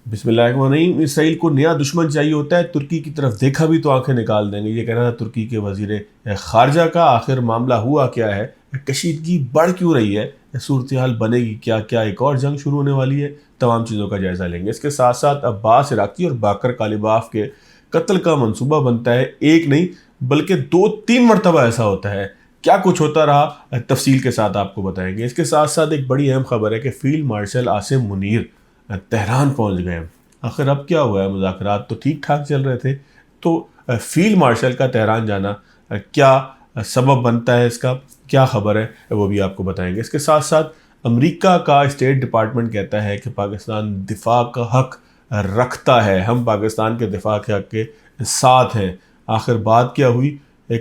بسم اللہ الرحمن الرحیم۔ اسرائیل کو نیا دشمن چاہیے ہوتا ہے، ترکی کی طرف دیکھا بھی تو آنکھیں نکال دیں گے، یہ کہنا تھا ترکی کے وزیر خارجہ کا۔ آخر معاملہ ہوا کیا ہے؟ کشیدگی بڑھ کیوں رہی ہے؟ صورتحال بنے گی کیا؟ کیا ایک اور جنگ شروع ہونے والی ہے؟ تمام چیزوں کا جائزہ لیں گے۔ اس کے ساتھ ساتھ عباس عراقی اور باقر کالیباف کے قتل کا منصوبہ بنتا ہے، ایک نہیں بلکہ 2-3 مرتبہ ایسا ہوتا ہے۔ کیا کچھ ہوتا رہا، تفصیل کے ساتھ آپ کو بتائیں گے۔ اس کے ساتھ ساتھ ایک بڑی اہم خبر ہے کہ field marshal Asim Munir Tehran پہنچ گئے ہیں۔ آخر اب کیا ہوا ہے؟ مذاکرات تو ٹھیک ٹھاک چل رہے تھے، تو فیلڈ مارشل کا تہران جانا کیا سبب بنتا ہے؟ اس کا کیا خبر ہے وہ بھی آپ کو بتائیں گے۔ اس کے ساتھ ساتھ امریکہ کا اسٹیٹ ڈپارٹمنٹ کہتا ہے کہ پاکستان دفاع کا حق رکھتا ہے، ہم پاکستان کے دفاع کے حق کے ساتھ ہیں۔ آخر بات کیا ہوئی؟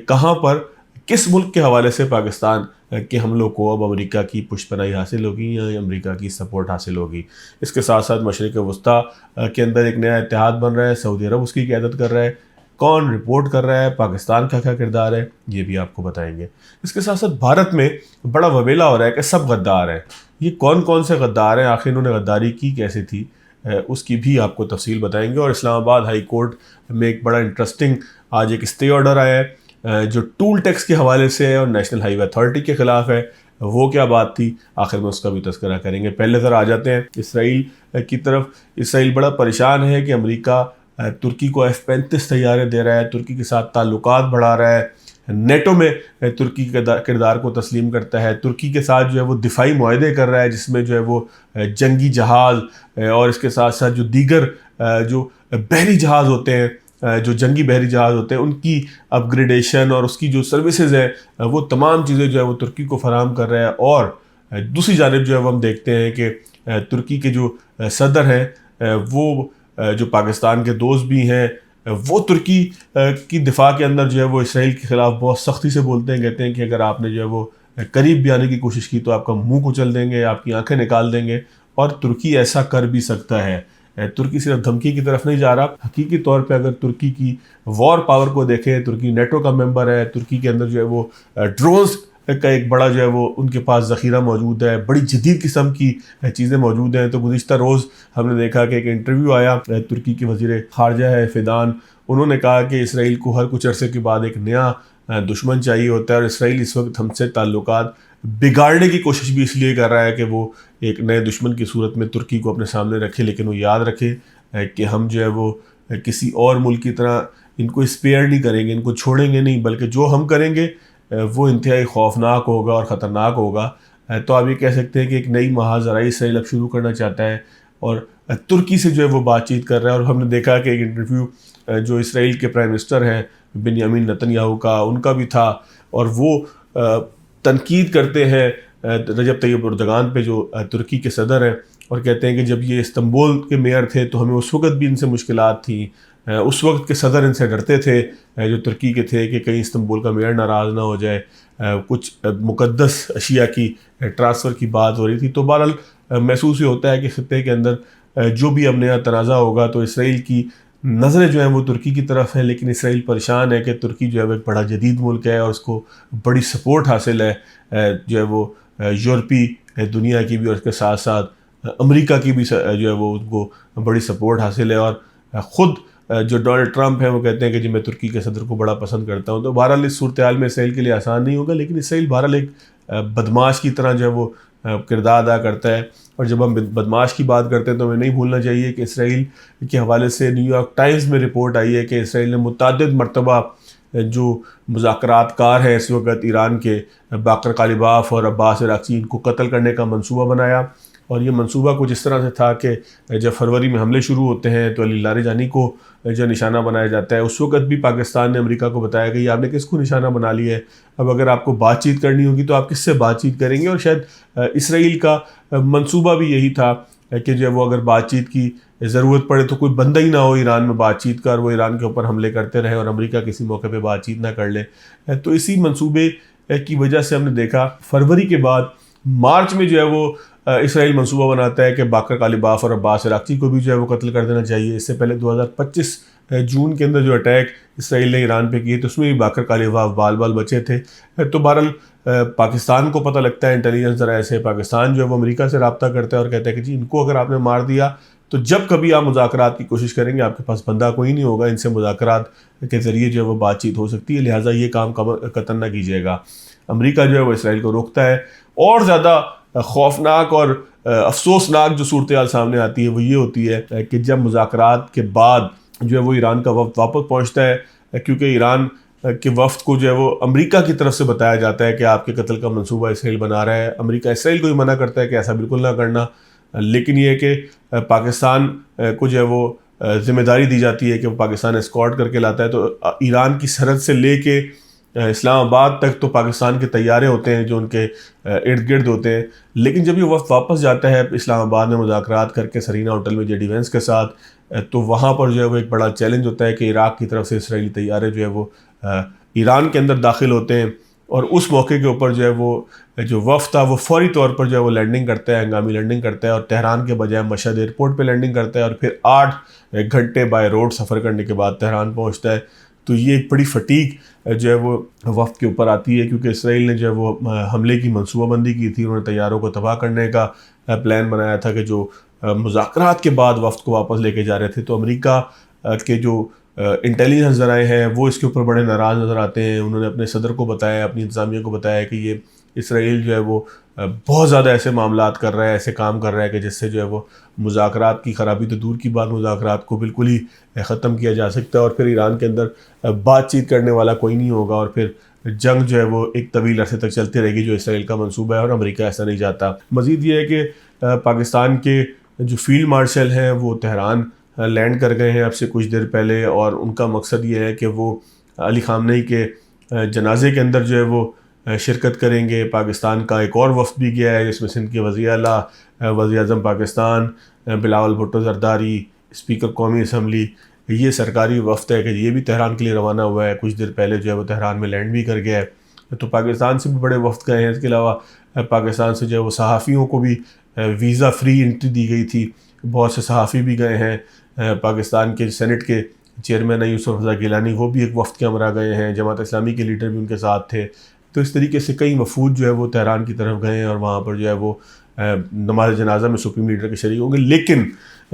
کہاں پر، کس ملک کے حوالے سے پاکستان کے حملوں کو اب امریکہ کی پشت پناہی حاصل ہوگی یا امریکہ کی سپورٹ حاصل ہوگی؟ اس کے ساتھ ساتھ مشرق وسطیٰ کے اندر ایک نیا اتحاد بن رہا ہے، سعودی عرب اس کی قیادت کر رہا ہے، کون رپورٹ کر رہا ہے، پاکستان کا کیا کردار ہے، یہ بھی آپ کو بتائیں گے۔ اس کے ساتھ ساتھ بھارت میں بڑا وبیلا ہو رہا ہے کہ سب غدار ہیں۔ یہ کون کون سے غدار ہیں، آخر انہوں نے غداری کی کیسے تھی، اس کی بھی آپ کو تفصیل بتائیں گے۔ اور اسلام آباد ہائی کورٹ میں ایک بڑا انٹرسٹنگ آج ایک اسٹے آرڈر آیا ہے جو ٹول ٹیکس کے حوالے سے ہے اور نیشنل ہائی وے اتھارٹی کے خلاف ہے۔ وہ کیا بات تھی، آخر میں اس کا بھی تذکرہ کریں گے۔ پہلے ذرا آ جاتے ہیں اسرائیل کی طرف۔ اسرائیل بڑا پریشان ہے کہ امریکہ ترکی کو F-35 طیارے دے رہا ہے، ترکی کے ساتھ تعلقات بڑھا رہا ہے، نیٹو میں ترکی کے کردار کو تسلیم کرتا ہے، ترکی کے ساتھ جو ہے وہ دفاعی معاہدے کر رہا ہے جس میں جو ہے وہ جنگی جہاز اور اس کے ساتھ ساتھ جو دیگر جو بحری جہاز ہوتے ہیں، جو جنگی بحری جہاز ہوتے ہیں، ان کی اپ گریڈیشن اور اس کی جو سروسز ہیں وہ تمام چیزیں جو ہے وہ ترکی کو فراہم کر رہا ہے۔ اور دوسری جانب جو ہے وہ ہم دیکھتے ہیں کہ ترکی کے جو صدر ہیں وہ جو پاکستان کے دوست بھی ہیں، وہ ترکی کی دفاع کے اندر جو ہے وہ اسرائیل کے خلاف بہت سختی سے بولتے ہیں، کہتے ہیں کہ اگر آپ نے جو ہے وہ قریب بھی آنے کی کوشش کی تو آپ کا منہ کچل دیں گے، آپ کی آنکھیں نکال دیں گے۔ اور ترکی ایسا کر بھی سکتا ہے۔ ترکی صرف دھمکی کی طرف نہیں جا رہا، حقیقی طور پہ اگر ترکی کی وار پاور کو دیکھیں، ترکی نیٹو کا ممبر ہے، ترکی کے اندر جو ہے وہ ڈرونز کا ایک بڑا جو ہے وہ ان کے پاس ذخیرہ موجود ہے، بڑی جدید قسم کی چیزیں موجود ہیں۔ تو گزشتہ روز ہم نے دیکھا کہ ایک انٹرویو آیا، ترکی کے وزیر خارجہ ہے فیدان، انہوں نے کہا کہ اسرائیل کو ہر کچھ عرصے کے بعد ایک نیا دشمن چاہیے ہوتا ہے، اور اسرائیل اس وقت ہم سے تعلقات بگاڑنے کی کوشش بھی اس لیے کر رہا ہے کہ وہ ایک نئے دشمن کی صورت میں ترکی کو اپنے سامنے رکھے، لیکن وہ یاد رکھے کہ ہم جو ہے وہ کسی اور ملک کی طرح ان کو اسپیئر نہیں کریں گے، ان کو چھوڑیں گے نہیں، بلکہ جو ہم کریں گے وہ انتہائی خوفناک ہوگا اور خطرناک ہوگا۔ تو آپ یہ کہہ سکتے ہیں کہ ایک نئی مہاجرائی اسرائیل اب شروع کرنا چاہتا ہے اور ترکی سے جو ہے وہ بات چیت کر رہا ہے۔ اور ہم نے دیکھا کہ ایک انٹرویو جو اسرائیل کے پرائم منسٹر ہیں بنیامین نتن یاہو کا، ان کا بھی تھا، اور وہ تنقید کرتے ہیں رجب طیب اردگان پہ جو ترکی کے صدر ہیں، اور کہتے ہیں کہ جب یہ استنبول کے میئر تھے تو ہمیں اس وقت بھی ان سے مشکلات تھیں، اس وقت کے صدر ان سے ڈرتے تھے جو ترکی کے تھے کہ کہیں استنبول کا میئر ناراض نہ ہو جائے، کچھ مقدس اشیاء کی ٹرانسفر کی بات ہو رہی تھی۔ تو بہرحال محسوس یہ ہوتا ہے کہ خطے کے اندر جو بھی اب نیا تنازع ہوگا تو اسرائیل کی نظریں جو ہیں وہ ترکی کی طرف ہیں، لیکن اسرائیل پریشان ہے کہ ترکی جو ہے وہ ایک بڑا جدید ملک ہے اور اس کو بڑی سپورٹ حاصل ہے جو ہے وہ یورپی دنیا کی بھی، اور اس کے ساتھ ساتھ امریکہ کی بھی جو ہے وہ ان کو بڑی سپورٹ حاصل ہے۔ اور خود جو ڈونلڈ ٹرمپ ہیں وہ کہتے ہیں کہ جی میں ترکی کے صدر کو بڑا پسند کرتا ہوں۔ تو بہرحال اس صورتحال میں اسرائیل کے لیے آسان نہیں ہوگا، لیکن اسرائیل بہرحال ایک بدماش کی طرح جو ہے وہ کردار ادا کرتا ہے۔ اور جب ہم بدماش کی بات کرتے ہیں تو ہمیں نہیں بھولنا چاہیے کہ اسرائیل کے حوالے سے نیو یارک ٹائمز میں رپورٹ آئی ہے کہ اسرائیل نے متعدد مرتبہ جو مذاکرات کار ہیں اس وقت ایران کے، باقر کالیباف اور عباس عراقی، ان کو قتل کرنے کا منصوبہ بنایا۔ اور یہ منصوبہ کچھ اس طرح سے تھا کہ جب فروری میں حملے شروع ہوتے ہیں تو علی لاریجانی کو جو نشانہ بنایا جاتا ہے، اس وقت بھی پاکستان نے امریکہ کو بتایا کہ یہ آپ نے کس کو نشانہ بنا لیا ہے، اب اگر آپ کو بات چیت کرنی ہوگی تو آپ کس سے بات چیت کریں گے۔ اور شاید اسرائیل کا منصوبہ بھی یہی تھا کہ جو وہ اگر بات چیت کی ضرورت پڑے تو کوئی بندہ ہی نہ ہو ایران میں بات چیت کا، اور وہ ایران کے اوپر حملے کرتے رہے اور امریکہ کسی موقع پہ بات چیت نہ کر لے۔ تو اسی منصوبے کی وجہ سے ہم نے دیکھا فروری کے بعد مارچ میں جو ہے وہ اسرائیل منصوبہ بناتا ہے کہ باقر کالیباف اور عباس عراقی کو بھی جو ہے وہ قتل کر دینا چاہیے۔ اس سے پہلے 2025 جون کے اندر جو اٹیک اسرائیل نے ایران پہ کیے تو اس میں بھی باقر کالیباف بال بچے تھے۔ تو بہرحال پاکستان کو پتہ لگتا ہے، انٹیلیجنس ذرائع سے پاکستان جو ہے وہ امریکہ سے رابطہ کرتا ہے اور کہتا ہے کہ جی ان کو اگر آپ نے مار دیا تو جب کبھی آپ مذاکرات کی کوشش کریں گے آپ کے پاس بندہ کوئی نہیں ہوگا، ان سے مذاکرات کے ذریعے جو ہے وہ بات چیت ہو سکتی ہے، لہٰذا یہ کام قطعاً نہ کیجیے گا۔ امریکہ جو ہے وہ اسرائیل کو روکتا ہے۔ اور زیادہ خوفناک اور افسوسناک جو صورتحال سامنے آتی ہے وہ یہ ہوتی ہے کہ جب مذاکرات کے بعد جو ہے وہ ایران کا وفد واپس پہنچتا ہے، کیونکہ ایران کے وفد کو جو ہے وہ امریکہ کی طرف سے بتایا جاتا ہے کہ آپ کے قتل کا منصوبہ اسرائیل بنا رہا ہے۔ امریکہ اسرائیل کو ہی منع کرتا ہے کہ ایسا بالکل نہ کرنا، لیکن یہ ہے کہ پاکستان کو جو ہے وہ ذمہ داری دی جاتی ہے کہ وہ پاکستان اسکارٹ کر کے لاتا ہے۔ تو ایران کی سرحد سے لے کے اسلام آباد تک تو پاکستان کے طیارے ہوتے ہیں جو ان کے ارد گرد ہوتے ہیں، لیکن جب یہ وفد واپس جاتا ہے اسلام آباد میں مذاکرات کر کے سرینا ہوٹل میں جے ڈی وینس کے ساتھ، تو وہاں پر جو ہے وہ ایک بڑا چیلنج ہوتا ہے کہ عراق کی طرف سے اسرائیلی طیارے جو ہے وہ ایران کے اندر داخل ہوتے ہیں، اور اس موقع کے اوپر جو ہے وہ جو وفد تھا وہ فوری طور پر جو ہے وہ لینڈنگ کرتا ہے، ہنگامی لینڈنگ کرتا ہے، اور تہران کے بجائے مشہد ایئرپورٹ پہ لینڈنگ کرتا ہے، اور پھر 8 گھنٹے بائی روڈ سفر کرنے کے بعد تہران پہنچتا ہے۔ تو یہ ایک بڑی فٹیگ جو ہے وہ وفد کے اوپر آتی ہے، کیونکہ اسرائیل نے جو ہے وہ حملے کی منصوبہ بندی کی تھی، انہوں نے طیاروں کو تباہ کرنے کا پلان بنایا تھا کہ جو مذاکرات کے بعد وفد کو واپس لے کے جا رہے تھے۔ تو امریکہ کے جو انٹیلیجنس ذرائع ہیں وہ اس کے اوپر بڑے ناراض نظر آتے ہیں۔ انہوں نے اپنے صدر کو بتایا، اپنی انتظامیہ کو بتایا کہ یہ اسرائیل جو ہے وہ بہت زیادہ ایسے معاملات کر رہا ہے، ایسے کام کر رہا ہے کہ جس سے جو ہے وہ مذاکرات کی خرابی تو دور کی بات، مذاکرات کو بالکل ہی ختم کیا جا سکتا ہے، اور پھر ایران کے اندر بات چیت کرنے والا کوئی نہیں ہوگا، اور پھر جنگ جو ہے وہ ایک طویل عرصے تک چلتی رہے گی جو اسرائیل کا منصوبہ ہے، اور امریکہ ایسا نہیں چاہتا۔ مزید یہ ہے کہ پاکستان کے جو فیلڈ مارشل ہیں وہ تہران لینڈ کر گئے ہیں اب سے کچھ دیر پہلے، اور ان کا مقصد یہ ہے کہ وہ علی خامنئی کے جنازے کے اندر جو ہے وہ شرکت کریں گے۔ پاکستان کا ایک اور وفد بھی گیا ہے جس میں سندھ کے وزیر اعلیٰ، وزیر اعظم پاکستان بلاول بھٹو زرداری، اسپیکر قومی اسمبلی، یہ سرکاری وفد ہے کہ یہ بھی تہران کے لیے روانہ ہوا ہے، کچھ دیر پہلے جو ہے وہ تہران میں لینڈ بھی کر گیا ہے۔ تو پاکستان سے بھی بڑے وفد گئے ہیں۔ اس کے علاوہ پاکستان سے جو ہے وہ صحافیوں کو بھی ویزا فری انٹری دی گئی تھی، بہت سے صحافی بھی گئے ہیں۔ پاکستان کے سینٹ کے چیئرمین یوسف رضا گیلانی وہ بھی ایک وفد کے ہمراہ گئے ہیں، جماعت اسلامی کے لیڈر بھی ان کے ساتھ تھے۔ تو اس طریقے سے کئی وفود جو ہے وہ تہران کی طرف گئے ہیں، اور وہاں پر جو ہے وہ نماز جنازہ میں سپریم لیڈر کے شریک ہوں گے۔ لیکن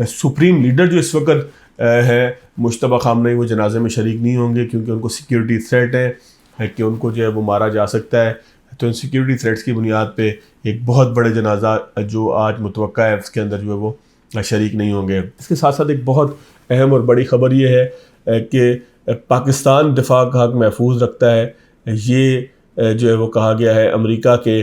سپریم لیڈر جو اس وقت ہے مجتبیٰ خامنئی، وہ جنازے میں شریک نہیں ہوں گے، کیونکہ ان کو سیکیورٹی تھریٹ ہے کہ ان کو جو ہے وہ مارا جا سکتا ہے۔ تو ان سیکیورٹی تھریٹس کی بنیاد پہ ایک بہت بڑے جنازہ جو آج متوقع ہے اس کے اندر جو ہے وہ شریک نہیں ہوں گے۔ اس کے ساتھ ساتھ ایک بہت اہم اور بڑی خبر یہ ہے کہ پاکستان دفاع کا حق محفوظ رکھتا ہے، یہ جو ہے وہ کہا گیا ہے امریکہ کے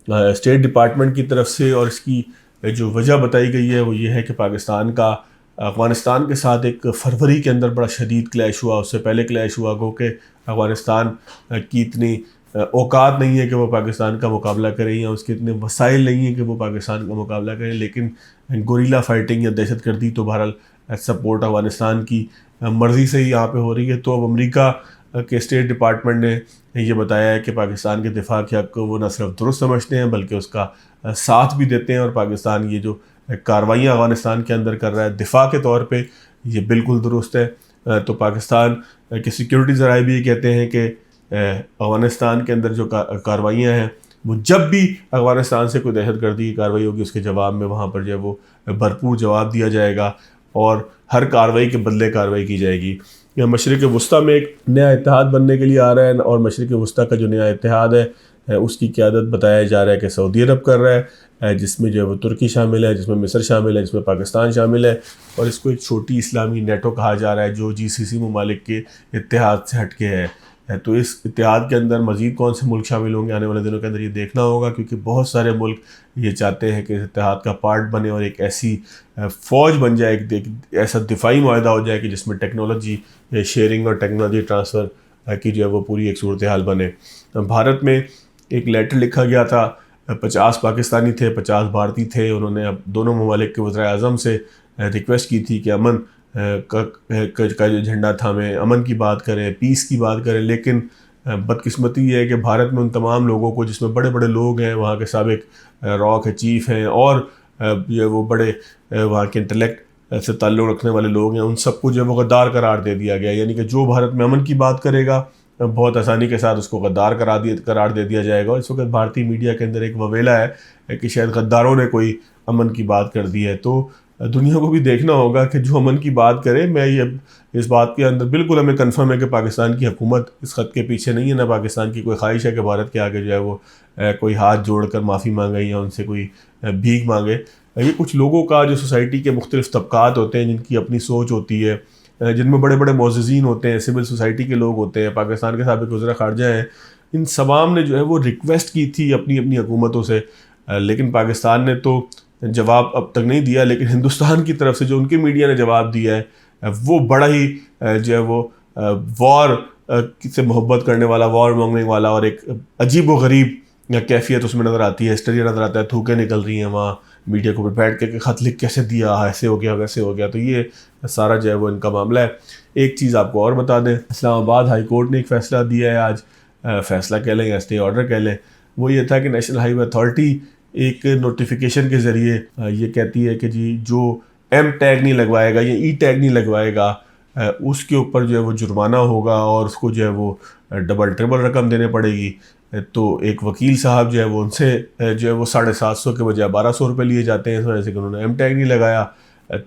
اسٹیٹ ڈپارٹمنٹ کی طرف سے، اور اس کی جو وجہ بتائی گئی ہے وہ یہ ہے کہ پاکستان کا افغانستان کے ساتھ ایک فروری کے اندر بڑا شدید کلیش ہوا، اس سے پہلے کلیش ہوا، گو کہ افغانستان کی اتنی اوقات نہیں ہے کہ وہ پاکستان کا مقابلہ کریں، یا اس کے اتنے وسائل نہیں ہیں کہ وہ پاکستان کا مقابلہ کریں، لیکن گوریلا فائٹنگ یا دہشت گردی تو بہرحال سپورٹ افغانستان کی مرضی سے ہی یہاں پہ ہو رہی ہے۔ تو اب امریکہ کے اسٹیٹ ڈپارٹمنٹ نے یہ بتایا ہے کہ پاکستان کے دفاع کے حق کو وہ نہ صرف درست سمجھتے ہیں بلکہ اس کا ساتھ بھی دیتے ہیں، اور پاکستان یہ جو کارروائیاں افغانستان کے اندر کر رہا ہے دفاع کے طور پہ یہ بالکل درست ہے۔ تو پاکستان کے سیکیورٹی ذرائع بھی یہ کہتے ہیں کہ افغانستان کے اندر جو کارروائیاں ہیں وہ جب بھی افغانستان سے کوئی دہشت گردی کی کارروائی ہوگی اس کے جواب میں وہاں پر جو ہے وہ بھرپور جواب دیا جائے گا، اور ہر کارروائی کے بدلے کارروائی کی جائے گی۔ یہ مشرق وسطیٰ میں ایک نیا اتحاد بننے کے لیے آ رہا ہے، اور مشرق وسطیٰ کا جو نیا اتحاد ہے اس کی قیادت بتایا جا رہا ہے کہ سعودی عرب کر رہا ہے، جس میں جو ہے وہ ترکی شامل ہے، جس میں مصر شامل ہے، جس میں پاکستان شامل ہے، اور اس کو ایک چھوٹی اسلامی نیٹو کہا جا رہا ہے جو GCC ممالک کے اتحاد سے ہٹ کے ہے۔ تو اس اتحاد کے اندر مزید کون سے ملک شامل ہوں گے آنے والے دنوں کے اندر یہ دیکھنا ہوگا، کیونکہ بہت سارے ملک یہ چاہتے ہیں کہ اس اتحاد کا پارٹ بنے اور ایک ایسی فوج بن جائے، ایک ایسا دفاعی معاہدہ ہو جائے کہ جس میں ٹیکنالوجی شیئرنگ اور ٹیکنالوجی ٹرانسفر کی جو ہے وہ پوری ایک صورتحال بنے۔ بھارت میں ایک لیٹر لکھا گیا تھا، 50 پاکستانی تھے، 50 بھارتی تھے، انہوں نے اب دونوں ممالک کے وزرائے اعظم سے ریکویسٹ کی تھی کہ امن کا جو جھنڈا تھامیں، امن کی بات کریں، پیس کی بات کریں، لیکن بدقسمتی یہ ہے کہ بھارت میں ان تمام لوگوں کو، جس میں بڑے بڑے لوگ ہیں، وہاں کے سابق را کے چیف ہیں، اور جو وہ بڑے وہاں کے انٹلیکٹ سے تعلق رکھنے والے لوگ ہیں، ان سب کو جو ہے وہ غدار قرار دے دیا گیا، یعنی کہ جو بھارت میں امن کی بات کرے گا بہت آسانی کے ساتھ اس کو غدار قرار دے دیا جائے گا۔ اور اس وقت بھارتی میڈیا کے اندر ایک وویلا ہے کہ شاید غداروں نے کوئی امن کی بات کر دی ہے۔ تو دنیا کو بھی دیکھنا ہوگا کہ جو امن کی بات کرے. میں یہ اس بات کے اندر بالکل ہمیں کنفرم ہے کہ پاکستان کی حکومت اس خط کے پیچھے نہیں ہے، نہ پاکستان کی کوئی خواہش ہے کہ بھارت کے آگے جو ہے وہ کوئی ہاتھ جوڑ کر معافی مانگے یا ان سے کوئی بھیک مانگے. یہ کچھ لوگوں کا جو سوسائٹی کے مختلف طبقات ہوتے ہیں جن کی اپنی سوچ ہوتی ہے، جن میں بڑے بڑے معززین ہوتے ہیں، سول سوسائٹی کے لوگ ہوتے ہیں، پاکستان کے سابق وزراء خارجہ ہیں، ان تمام نے جو ہے وہ ریکویسٹ کی تھی اپنی اپنی حکومتوں سے، لیکن پاکستان نے تو جواب اب تک نہیں دیا. لیکن ہندوستان کی طرف سے جو ان کے میڈیا نے جواب دیا ہے وہ بڑا ہی جو ہے وہ وار سے محبت کرنے والا، وار مانگنے والا، اور ایک عجیب و غریب کیفیت اس میں نظر آتی ہے. ہسٹری نظر آتا ہے، تھوکیں نکل رہی ہیں وہاں میڈیا کو بیٹھ کے کہ خط لکھ کیسے دیا، ایسے ہو گیا ویسے ہو گیا. تو یہ سارا جو ہے وہ ان کا معاملہ ہے. ایک چیز آپ کو اور بتا دیں، اسلام آباد ہائی کورٹ نے ایک فیصلہ دیا ہے آج، فیصلہ کہہ لیں یا اسٹے آرڈر کہہ لیں. وہ یہ تھا کہ نیشنل ہائی وے اتھارٹی ایک نوٹیفیکیشن کے ذریعے یہ کہتی ہے کہ جی جو ایم ٹیگ نہیں لگوائے گا یا ای ٹیگ نہیں لگوائے گا اس کے اوپر جو ہے وہ جرمانہ ہوگا اور اس کو جو ہے وہ ڈبل ٹربل رقم دینے پڑے گی. تو ایک وکیل صاحب جو ہے وہ ان سے جو ہے وہ 750 کے بجائے 1200 روپے لیے جاتے ہیں اس وجہ سے کہ انہوں نے ایم ٹیگ نہیں لگایا.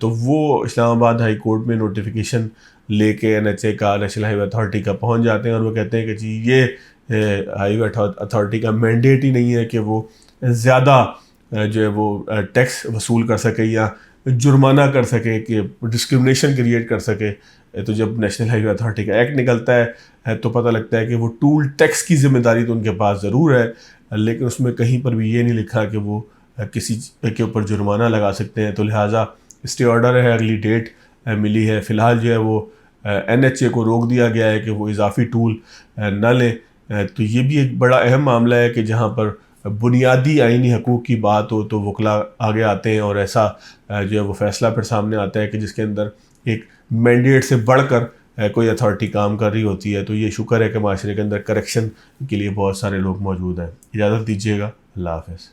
تو وہ اسلام آباد ہائی کورٹ میں نوٹیفیکیشن لے کے این ایچ اے کا، نیشنل ہائی وے اتھارٹی کا پہنچ جاتے ہیں اور وہ کہتے ہیں کہ جی یہ ہائی وے اتھارٹی کا مینڈیٹ ہی نہیں ہے کہ وہ زیادہ جو ہے وہ ٹیکس وصول کر سکے یا جرمانہ کر سکے، کہ ڈسکرمنیشن کریٹ کر سکے. تو جب نیشنل ہائی وے اتھارٹی کا ایکٹ نکلتا ہے تو پتہ لگتا ہے کہ وہ ٹول ٹیکس کی ذمہ داری تو ان کے پاس ضرور ہے، لیکن اس میں کہیں پر بھی یہ نہیں لکھا کہ وہ کسی کے اوپر جرمانہ لگا سکتے ہیں. تو لہٰذا اسٹے آرڈر ہے، اگلی ڈیٹ ملی ہے. فی الحال جو ہے وہ این ایچ اے کو روک دیا گیا ہے کہ وہ اضافی ٹول نہ لیں. تو یہ بھی ایک بڑا اہم معاملہ ہے کہ جہاں پر بنیادی آئینی حقوق کی بات ہو تو وکلا آگے آتے ہیں، اور ایسا جو ہے وہ فیصلہ پھر سامنے آتا ہے کہ جس کے اندر ایک مینڈیٹ سے بڑھ کر کوئی اتھارٹی کام کر رہی ہوتی ہے. تو یہ شکر ہے کہ معاشرے کے اندر کریکشن کے لیے بہت سارے لوگ موجود ہیں. اجازت دیجیے گا، اللہ حافظ.